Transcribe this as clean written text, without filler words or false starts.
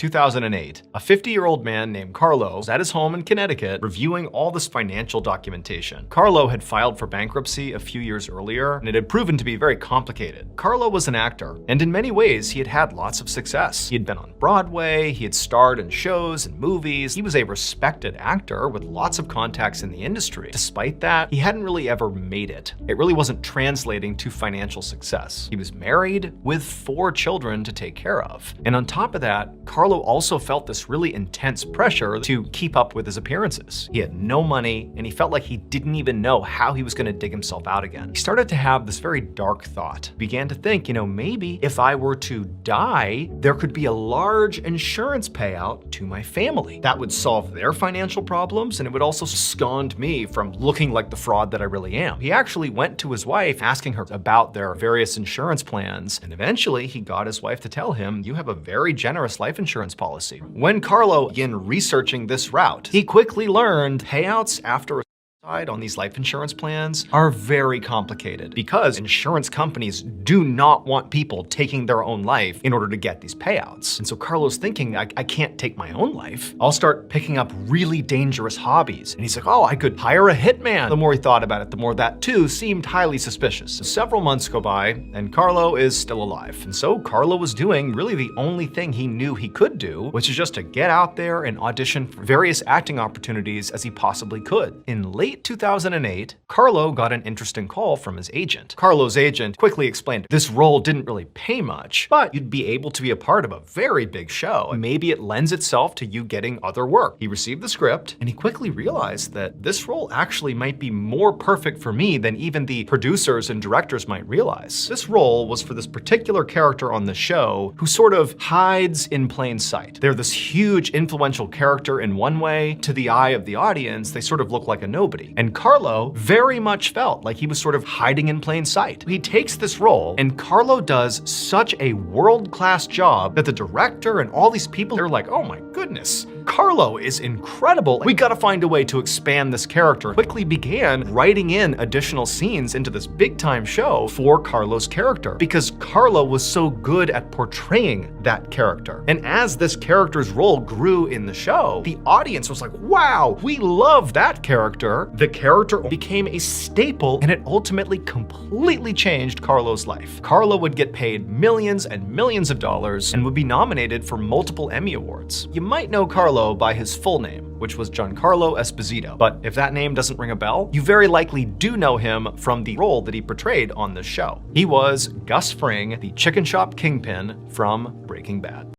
2008, a 50-year-old man named Carlo was at his home in Connecticut reviewing all this financial documentation. Carlo had filed for bankruptcy a few years earlier, and it had proven to be very complicated. Carlo was an actor, and in many ways, he had had lots of success. He had been on Broadway, he had starred in shows and movies. He was a respected actor with lots of contacts in the industry. Despite that, he hadn't really ever made it. It really wasn't translating to financial success. He was married with 4 children to take care of. And on top of that, Carlo also felt this really intense pressure to keep up with his appearances. He had no money, and he felt like he didn't even know how he was going to dig himself out again. He started to have this very dark thought. He began to think, maybe if I were to die, there could be a large insurance payout to my family. That would solve their financial problems, and it would also scond me from looking like the fraud that I really am. He actually went to his wife asking her about their various insurance plans, and eventually he got his wife to tell him, "You have a very generous life insurance policy." When Carlo began researching this route, he quickly learned payouts after on these life insurance plans are very complicated because insurance companies do not want people taking their own life in order to get these payouts. And so Carlo's thinking, I can't take my own life. I'll start picking up really dangerous hobbies. And he's like, I could hire a hitman. The more he thought about it, the more that too seemed highly suspicious. Several months go by and Carlo is still alive. And so Carlo was doing really the only thing he knew he could do, which is just to get out there and audition for various acting opportunities as he possibly could. In late 2008, Carlo got an interesting call from his agent. Carlo's agent quickly explained this role didn't really pay much, but you'd be able to be a part of a very big show, and maybe it lends itself to you getting other work. He received the script, and he quickly realized that this role actually might be more perfect for me than even the producers and directors might realize. This role was for this particular character on the show who sort of hides in plain sight. They're this huge influential character in one way. To the eye of the audience, they sort of look like a nobody. And Carlo very much felt like he was sort of hiding in plain sight. He takes this role, and Carlo does such a world-class job that the director and all these people are like, oh my goodness, Carlo is incredible. We gotta find a way to expand this character. Quickly began writing in additional scenes into this big-time show for Carlo's character because Carlo was so good at portraying that character. And as this character's role grew in the show, the audience was like, wow, we love that character. The character became a staple, and it ultimately completely changed Carlo's life. Carlo would get paid millions and millions of dollars and would be nominated for multiple Emmy Awards. You might know Carlo by his full name, which was Giancarlo Esposito. But if that name doesn't ring a bell, you very likely do know him from the role that he portrayed on this show. He was Gus Fring, the chicken shop kingpin from Breaking Bad.